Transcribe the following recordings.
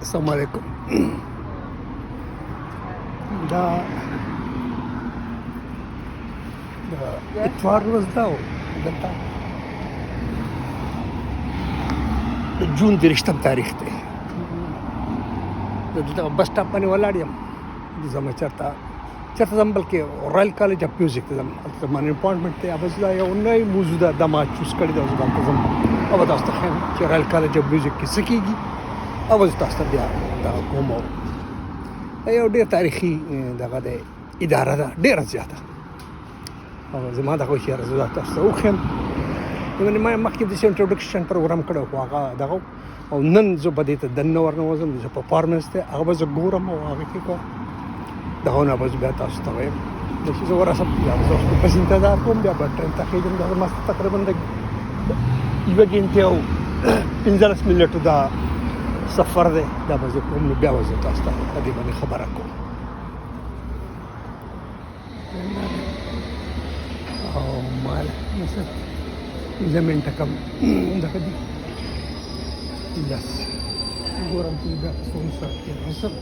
Assalamualaikum. It was now جون 30 تاریخ دی دلته بس سټاپ باندې ولاړ یم زما چرته زم بلکې رایل کالج اف میوزیک ته زم زمانه اپوینټمنټ ته اوس دا یو نوې موضوع ده د ما چوز کړی دا ځکه زم او تاسو ته خیم چې رایل کالج اف میوزیک کې سکیږي او تاسو ته بیا دا کوم یو ډېر تاریخي دغه د اداره ده ډېره زیاته او زما دغه شی راځي تاسو ته وخم ما مخکې د انټروډکشن پروګرام کړو خو هغه دغه او نن زه به دې ته دننه ورنوځم زه پرفارمنس ته هغه به زه ګورم او هغه کې کوم دغه نه به زه بیا تاسو ته وایم چې زه ورسم بیا زه اوس پس انتظار کوم بیا به ټرین ته خېږم دا ما تقریبا د یوه ګنټې او 15 منټو دا سفر دی دا به زه کوم نو بیا به زه تاسو ته په دې باندې خبره کوم او مال زمینټه کم دغه دي بس ګورم چې دا څومره سات کې رسم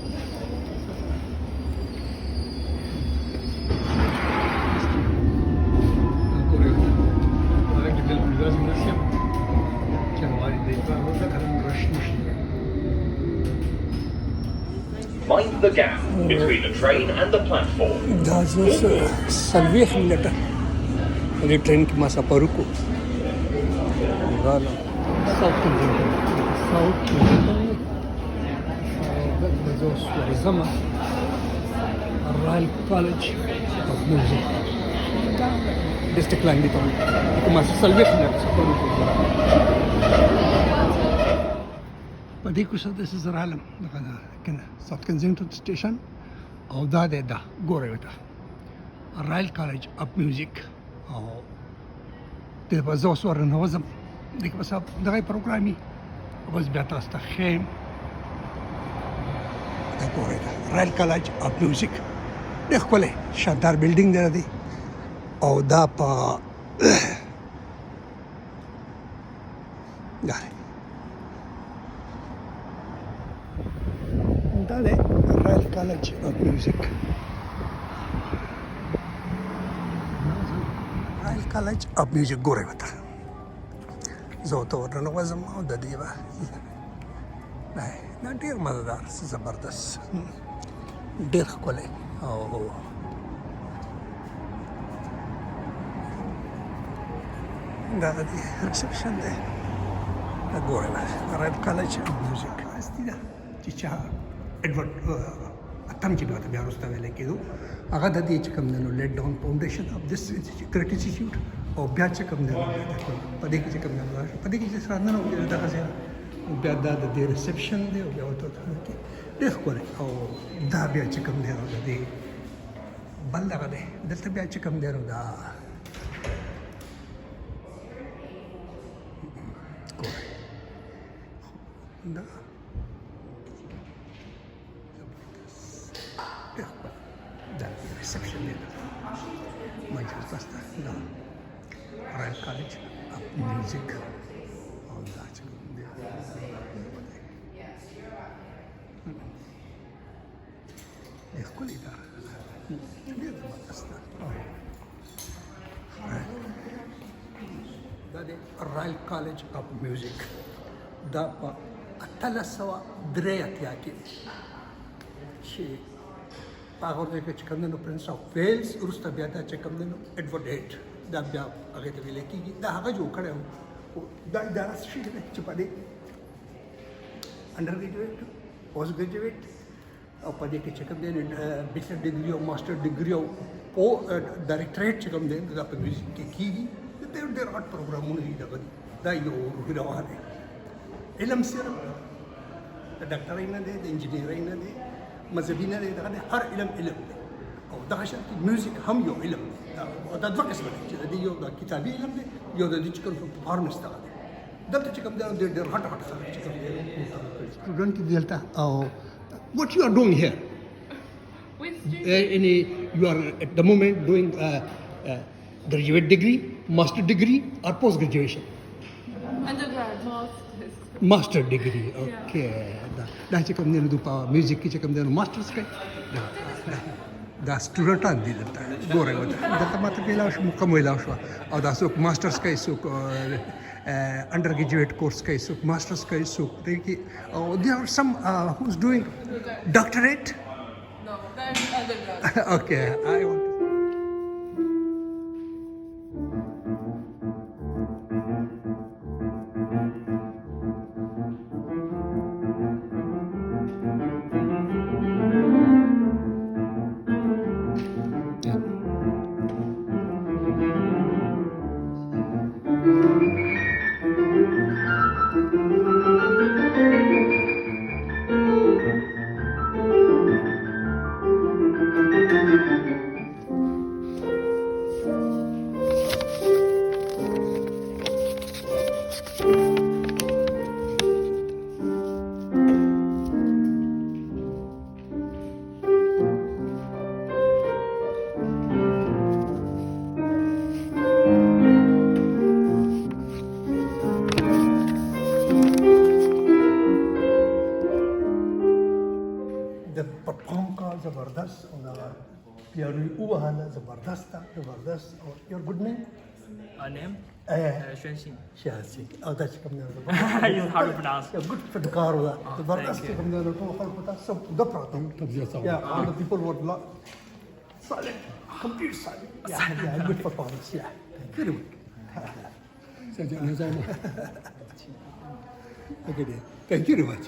Mind the gap between the train and the platform. دا زه سلويخ منټه دې ټرین کې ما سفر وکړو غاله ساوث د زوس ورزمه رایل کالج اف میوزیک ډیسټریکټ لاین دی ته کومه سلويخ منټه سفر وکړو په دې کې څه د زرالم دغه کنه ساوث کنزنګټن سټیشن او دا د ګورې وته رایل کالج اف میوزیک او د بازو سره نوزم دغه په سب دغه پروګرامي او بس بیا تاسو ته خیم دا ګورې رایل کالج اف میوزیک د خپل شاندار بلډینګ دی او دا په دا دی رایل کالج اف میوزیک رایل کالج اف میوزیک ګورې وته زه ورته ورننوځم او د دې به دا ډېر مزهدار زبردست ډېر ښکلی او دا د ریسپشن دی دا ګورې رایل کالج اف میوزیک هستي ده چې چا ایډورډ اتم چې بیا بیا وروسته ویلی کېدو هغه د دې چې کوم دی نو لیټ ډاون فاونډیشن اف دس کرټ انسټیټیوټ او بیا چې کوم دی په دې کې چې کوم دی په دې کې چې سره ننه دغه ځای بیا دا د دې ریسپشن دی او بیا ورته ډېر ښکلی او دا بیا چې کوم دی نو د دې بل دغه دی دلته بیا چې کوم دی نو دا دا reception there. My first no. Royal College of Music. All that. يقول إذا Royal College of Music. دا په 1883 کې چې هغه ورته چې کوم نو پرنس اف ویلز وروسته بیا دا چې کوم نو ایډورډ هیټ دا بیا هغه ته ویل کېږي دا هغه جوړ کړی و دا اداره شي چې په دې انډر ګریجویټ پوسټ ګریجویټ او په دې کې چې کوم دی بیچلر ډیګري او ماسټر ډیګري او ډایرکټریټ چې کوم دی دا په میوزیک کې کېږي ډېر هاټ پروګرامونه دي دغه دا یو روحي روان دی علم صرف د ډاکټرۍ نه دی د انجینرۍ نه دی مذهبي نه دی دغه هر علم دی او دغه شان میوزیک هم یو علم دی دا دوه قسمه دي چې د یو د کتابي علم دی یو د دې چې کوم پرفارمنس دی دلته چې کوم دی ډېر هاټ خلک چې کوم دی سټوډنټ دلته او what you are doing here you are at the moment doing graduate degree master degree or post graduation undergrad masters Master degree, okay. Dah cakap dia lupa music kita cakap dia masters kan. Dah student an di dah. Goreng dah. Dah tamat pila us muka muila us. Aw dah suk masters kai suk undergraduate course kai suk masters kai suk. Teki. There are some who's doing doctorate. No, that's undergrad. Okay, I want to. The perform का जबरदस्त और पियानो वाला जबरदस्त था जबरदस्त और your good name Name? Xuan Xin. Shasi और दैट्स कम ना It's hard to pronounce. good for the car वाला जबरदस्त thank you. कम ना तो हर पता सब उधर प्रातम तब जैसा yeah all the people were silent complete silent yeah good performance yeah very good Thank you very much.